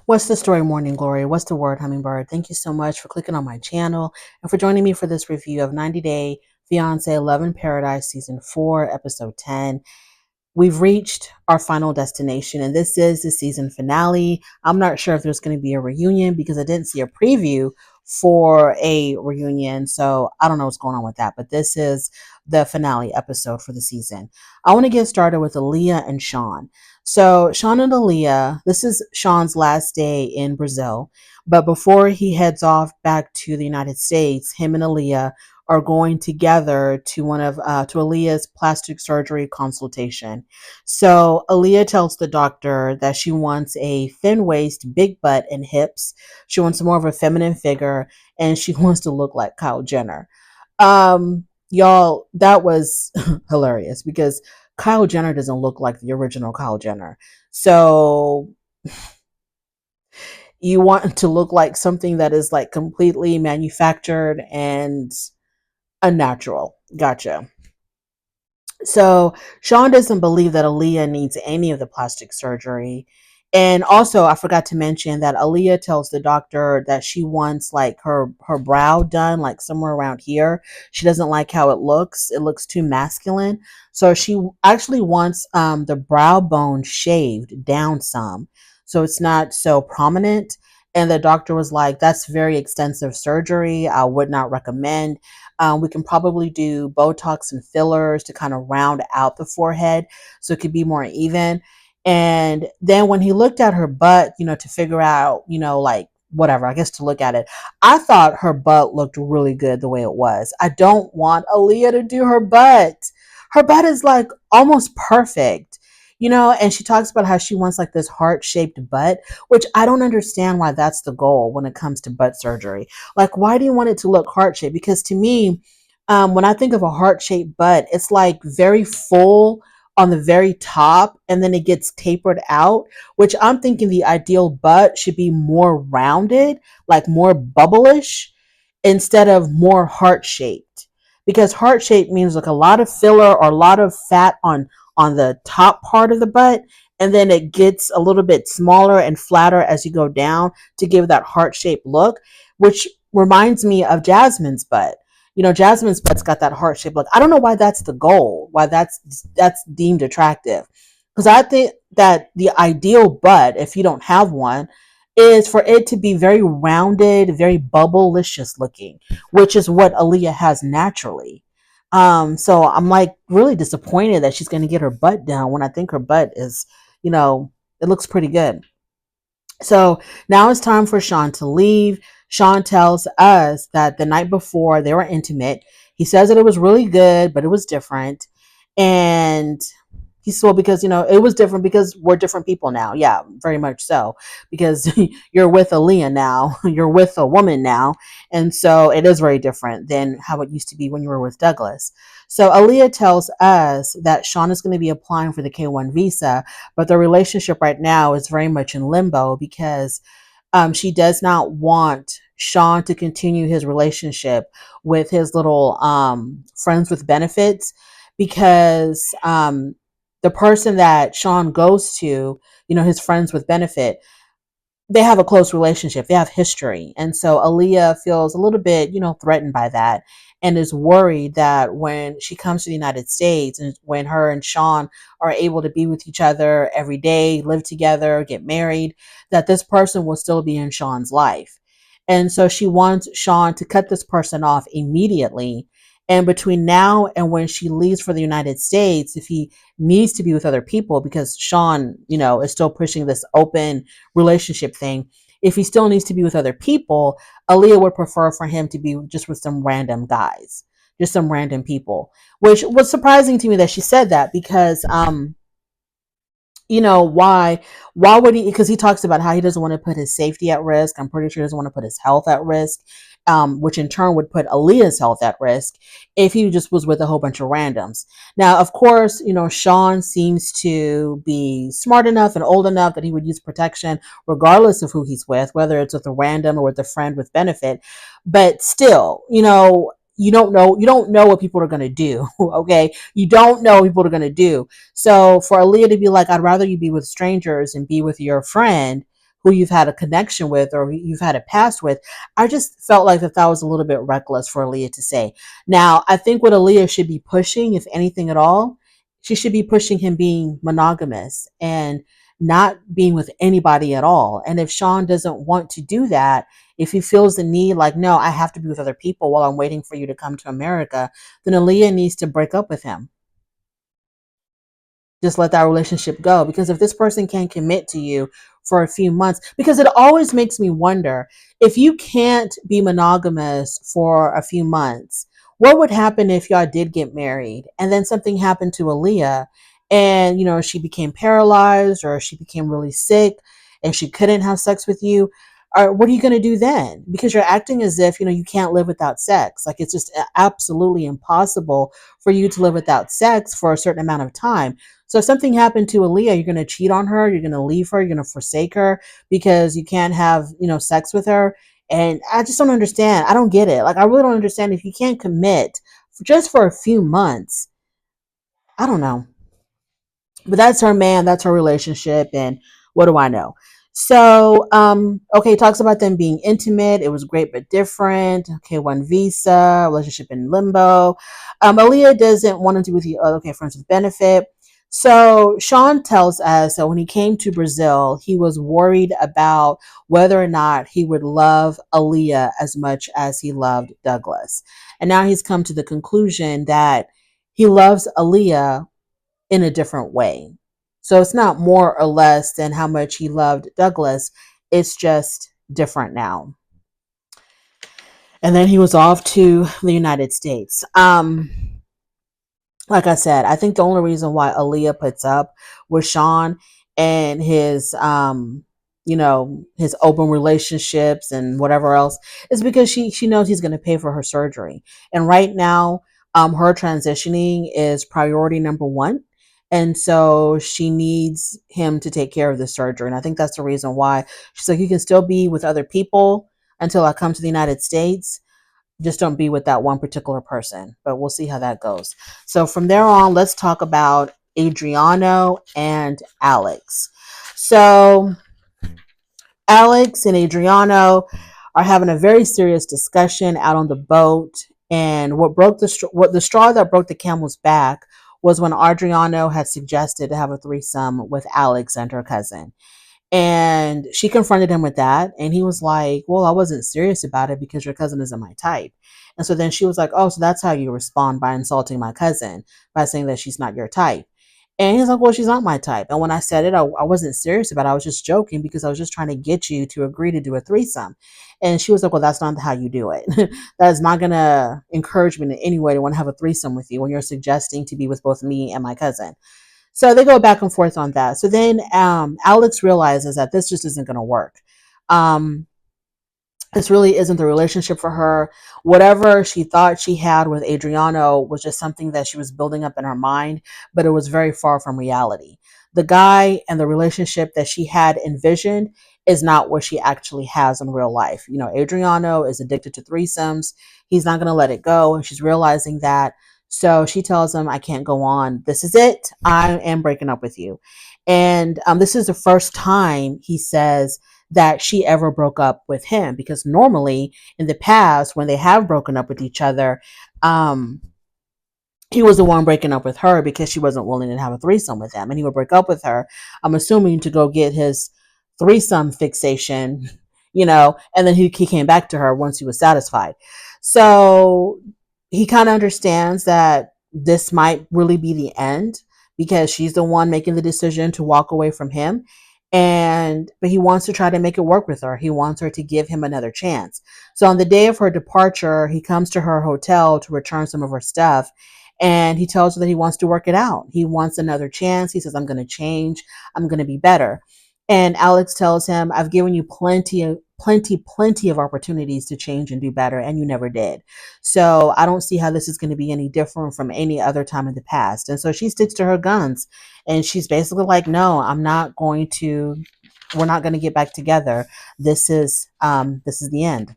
What's the story, Morning Glory? What's the word, Hummingbird? Thank you so much for clicking on my channel and for joining me for this review of 90 Day Fiance Love in Paradise Season 4, Episode 10. We've reached our final destination, and this is the season finale. I'm not sure if there's going to be a reunion because I didn't see a preview for a reunion, so I don't know what's going on with that, but this is the finale episode for the season. I want to get started with Aaliyah and Shawn. So, Shawn and Aaliyah, this is Shawn's last day in Brazil, but before he heads off back to the United States, him and Aaliyah are going together to to Aaliyah's plastic surgery consultation. So Aaliyah tells the doctor that she wants a thin waist, big butt, and hips. She wants more of a feminine figure, and she wants to look like Kyle Jenner. Y'all, that was hilarious because Kyle Jenner doesn't look like the original Kyle Jenner. So you want to look like something that is like completely manufactured and unnatural. Gotcha. So Shawn doesn't believe that Aaliyah needs any of the plastic surgery. And also, I forgot to mention that Aaliyah tells the doctor that she wants like her brow done like somewhere around here. She doesn't like how it looks. It looks too masculine. So she actually wants the brow bone shaved down some so it's not so prominent. And the doctor was like, that's very extensive surgery. I would not recommend. We can probably do Botox and fillers to kind of round out the forehead so it could be more even. And then when he looked at her butt, to figure out, like whatever, I guess to look at it, I thought her butt looked really good the way it was. I don't want Aaliyah to do her butt. Her butt is like almost perfect. And she talks about how she wants like this heart shaped butt, which I don't understand why that's the goal when it comes to butt surgery. Like, why do you want it to look heart shaped? Because to me, when I think of a heart shaped butt, it's like very full on the very top and then it gets tapered out, which I'm thinking the ideal butt should be more rounded, like more bubblish instead of more heart shaped. Because heart shaped means like a lot of filler or a lot of fat on the top part of the butt, and then it gets a little bit smaller and flatter as you go down to give that heart shaped look, which reminds me of Jasmine's butt. Jasmine's butt's got that heart shape look. I don't know why that's the goal, why that's deemed attractive. Because I think that the ideal butt, if you don't have one, is for it to be very rounded, very bubblicious looking, which is what Aaliyah has naturally. So I'm like really disappointed that she's going to get her butt down when I think her butt is, it looks pretty good. So now it's time for Shawn to leave. Shawn tells us that the night before they were intimate. He says that it was really good, but it was different. And he's well because it was different because we're different people now. Yeah, very much so. Because you're with Aaliyah now, you're with a woman now, and so it is very different than how it used to be when you were with Douglas. So Aaliyah tells us that Shawn is going to be applying for the K1 visa, but the relationship right now is very much in limbo because she does not want Shawn to continue his relationship with his little friends with benefits because the person that Shawn goes to, his friends with benefit, they have a close relationship. They have history. And so Aaliyah feels a little bit, threatened by that and is worried that when she comes to the United States and when her and Shawn are able to be with each other every day, live together, get married, that this person will still be in Shawn's life. And so she wants Shawn to cut this person off immediately. And between now and when she leaves for the United States, if he needs to be with other people, because Shawn, is still pushing this open relationship thing, if he still needs to be with other people, Aaliyah would prefer for him to be just with some random guys, just some random people, which was surprising to me that she said that because, why would he, because he talks about how he doesn't want to put his safety at risk. I'm pretty sure he doesn't want to put his health at risk, which in turn would put Aaliyah's health at risk if he just was with a whole bunch of randoms. Now, of course, Shawn seems to be smart enough and old enough that he would use protection regardless of who he's with, whether it's with a random or with a friend with benefit. But still, you don't know what people are going to do. Okay, you don't know what people are going to do. So for Aaliyah to be like, I'd rather you be with strangers and be with your friend who you've had a connection with or who you've had a past with. I just felt like that was a little bit reckless for Aaliyah to say. Now, I think what Aaliyah should be pushing, if anything at all, she should be pushing him being monogamous and not being with anybody at all. And if Shawn doesn't want to do that, if he feels the need, like, no, I have to be with other people while I'm waiting for you to come to America, then Aaliyah needs to break up with him. Just let that relationship go. Because if this person can't commit to you for a few months, because it always makes me wonder, if you can't be monogamous for a few months, what would happen if y'all did get married and then something happened to Aaliyah and, she became paralyzed or she became really sick and she couldn't have sex with you? Or what are you going to do then? Because you're acting as if, you can't live without sex. Like, it's just absolutely impossible for you to live without sex for a certain amount of time. So if something happened to Aaliyah, you're going to cheat on her, you're going to leave her, you're going to forsake her because you can't have, sex with her. And I just don't understand. I don't get it. Like, I really don't understand if you can't commit just for a few months. I don't know. But that's her man, that's her relationship, and what do I know? So, okay, talks about them being intimate. It was great but different. Okay, one visa, relationship in limbo. Aaliyah doesn't want to do with you. Okay, friends with benefit. So Shawn tells us that when he came to Brazil, he was worried about whether or not he would love Aaliyah as much as he loved Douglas. And now he's come to the conclusion that he loves Aaliyah in a different way. So it's not more or less than how much he loved Douglas. It's just different now. And then he was off to the United States. Like I said, I think the only reason why Aaliyah puts up with Shawn and his open relationships and whatever else is because she knows he's going to pay for her surgery. And right now, her transitioning is priority number one. And so she needs him to take care of the surgery. And I think that's the reason why she's like, you can still be with other people until I come to the United States, just don't be with that one particular person, but we'll see how that goes. So from there on, let's talk about Adriano and Alex. So Alex and Adriano are having a very serious discussion out on the boat, and what the straw that broke the camel's back was when Adriano had suggested to have a threesome with Alex and her cousin. And she confronted him with that. And he was like, well, I wasn't serious about it because your cousin isn't my type. And so then she was like, oh, so that's how you respond by insulting my cousin, by saying that she's not your type. And he's like, well, she's not my type. And when I said it, I wasn't serious about it. I was just joking because I was just trying to get you to agree to do a threesome. And she was like, well, that's not how you do it. That is not going to encourage me in any way to want to have a threesome with you when you're suggesting to be with both me and my cousin. So they go back and forth on that. So then Alex realizes that this just isn't going to work. Um, this really isn't the relationship for her. Whatever she thought she had with Adriano was just something that she was building up in her mind, but it was very far from reality. The guy and the relationship that she had envisioned is not what she actually has in real life. Adriano is addicted to threesomes. He's not going to let it go, and she's realizing that. So she tells him, I can't go on. This is it. I am breaking up with you. And this is the first time he says that she ever broke up with him, because normally in the past, when they have broken up with each other, he was the one breaking up with her because she wasn't willing to have a threesome with him. And he would break up with her, I'm assuming, to go get his threesome fixation, and then he came back to her once he was satisfied. So he kind of understands that this might really be the end because she's the one making the decision to walk away from him. But he wants to try to make it work with her. He wants her to give him another chance. So on the day of her departure, he comes to her hotel to return some of her stuff. And he tells her that he wants to work it out. He wants another chance. He says, I'm going to change. I'm going to be better. And Alex tells him, I've given you plenty of opportunities to change and do better, and you never did. So I don't see how this is going to be any different from any other time in the past. And so she sticks to her guns, and she's basically like, no, we're not going to get back together. This is the end.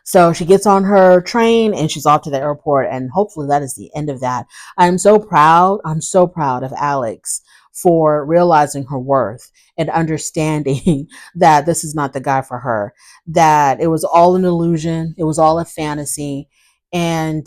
So she gets on her train and she's off to the airport, and hopefully that is the end of that. I'm so proud of Alex for realizing her worth and understanding that this is not the guy for her, that it was all an illusion, it was all a fantasy, and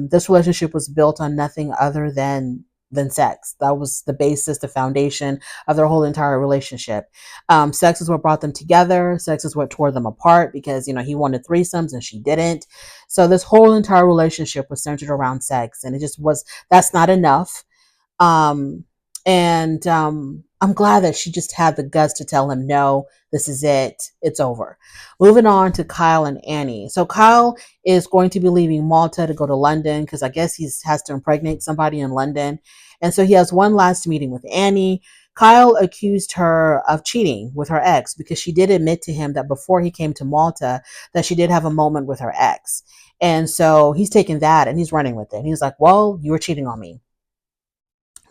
this relationship was built on nothing other than sex. That was the basis, the foundation of their whole entire relationship. Sex is what brought them together. Sex is what tore them apart because, he wanted threesomes and she didn't. So this whole entire relationship was centered around sex, and it just was, that's not enough. Um, and I'm glad that she just had the guts to tell him, no, this is it. It's over. Moving on to Kyle and Annie. So Kyle is going to be leaving Malta to go to London because I guess he has to impregnate somebody in London. And so he has one last meeting with Annie. Kyle accused her of cheating with her ex because she did admit to him that before he came to Malta, that she did have a moment with her ex. And so he's taking that and he's running with it. He's like, well, you were cheating on me.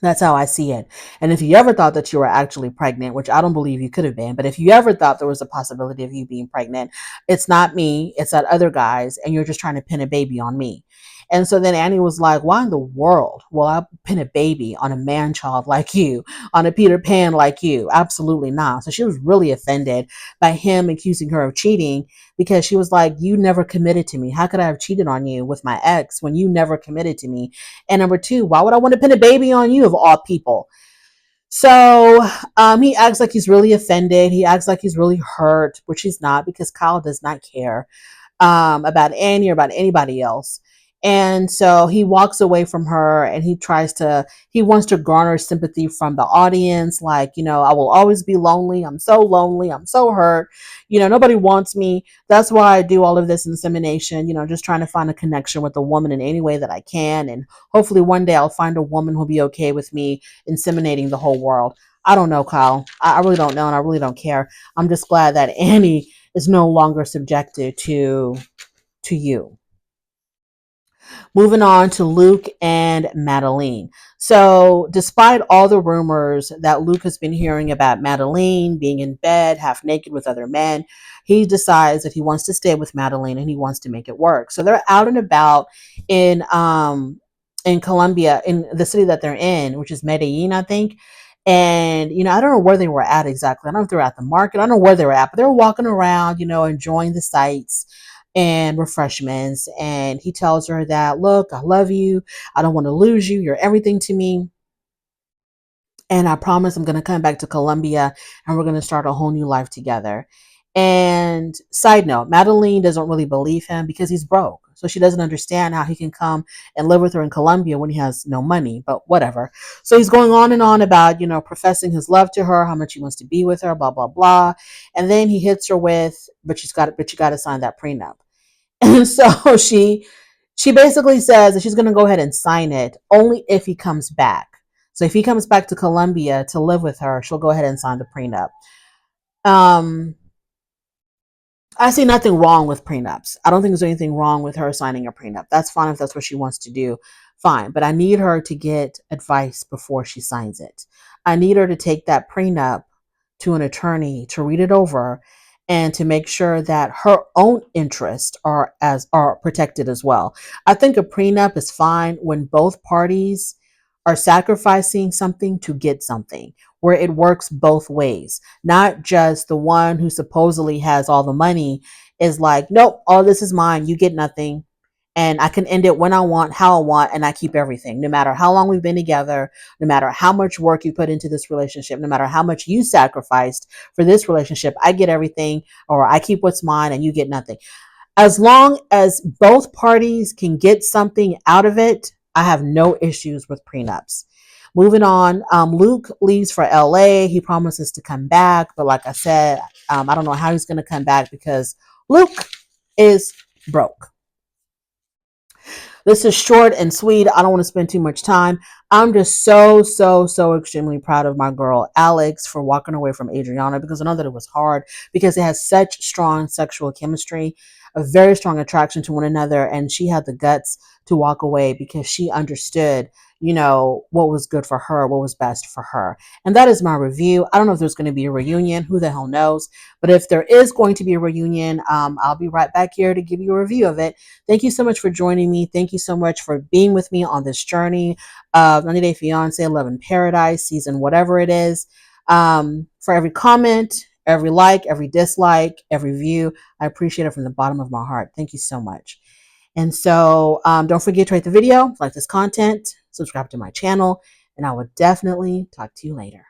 That's how I see it. And if you ever thought that you were actually pregnant, which I don't believe you could have been, but if you ever thought there was a possibility of you being pregnant, it's not me, it's that other guys, and you're just trying to pin a baby on me. And so then Annie was like, why in the world will I pin a baby on a man child like you, on a Peter Pan like you? Absolutely not. So she was really offended by him accusing her of cheating because she was like, you never committed to me. How could I have cheated on you with my ex when you never committed to me? And number two, why would I want to pin a baby on you of all people? So he acts like he's really offended. He acts like he's really hurt, which he's not because Kyle does not care about Annie or about anybody else. And so he walks away from her and he wants to garner sympathy from the audience. Like, I will always be lonely. I'm so lonely. I'm so hurt. Nobody wants me. That's why I do all of this insemination, just trying to find a connection with a woman in any way that I can. And hopefully one day I'll find a woman who'll be okay with me inseminating the whole world. I don't know, Kyle. I really don't know. And I really don't care. I'm just glad that Annie is no longer subjected to you. Moving on to Luke and Meline. So, despite all the rumors that Luke has been hearing about Meline being in bed, half naked with other men, he decides that he wants to stay with Meline and he wants to make it work. So they're out and about in Colombia, in the city that they're in, which is Medellin, I think. And, I don't know where they were at exactly. I don't know if they were at the market. I don't know where they were at, but they were walking around, enjoying the sights and refreshments. And he tells her that, look, I love you. I don't want to lose you. You're everything to me. And I promise I'm going to come back to Colombia and we're going to start a whole new life together. And side note, Meline doesn't really believe him because he's broke. So she doesn't understand how he can come and live with her in Colombia when he has no money, but whatever. So he's going on and on about, professing his love to her, how much he wants to be with her, blah, blah, blah. And then he hits her with, but you got to sign that prenup. And so she basically says that she's going to go ahead and sign it only if he comes back. So if he comes back to Colombia to live with her, she'll go ahead and sign the prenup. Um, I see nothing wrong with prenups. I don't think there's anything wrong with her signing a prenup. That's fine if that's what she wants to do. Fine. But I need her to get advice before she signs it. I need her to take that prenup to an attorney to read it over and to make sure that her own interests are protected as well. I think a prenup is fine when both parties are sacrificing something to get something, where it works both ways, not just the one who supposedly has all the money is like, nope, all this is mine, you get nothing, and I can end it when I want, how I want, and I keep everything. No matter how long we've been together, no matter how much work you put into this relationship, no matter how much you sacrificed for this relationship, I get everything, or I keep what's mine and you get nothing. As long as both parties can get something out of it, I have no issues with prenups. Moving on, Luke leaves for LA. He promises to come back, but like I said, I don't know how he's going to come back because Luke is broke. This is short and sweet. I don't want to spend too much time. I'm just so extremely proud of my girl, Alex, for walking away from Adriano because I know that it was hard because it has such strong sexual chemistry a very strong attraction to one another, and she had the guts to walk away because she understood, you know, what was good for her, what was best for her. And that is my review. I don't know if there's going to be a reunion. Who the hell knows? But if there is going to be a reunion, I'll be right back here to give you a review of it. Thank you so much for joining me. Thank you so much for being with me on this journey of 90 Day Fiance, Love in Paradise, season whatever it is. For every comment, every like, every dislike, every view, I appreciate it from the bottom of my heart. Thank you so much. And so don't forget to rate the video, like this content, subscribe to my channel, and I will definitely talk to you later.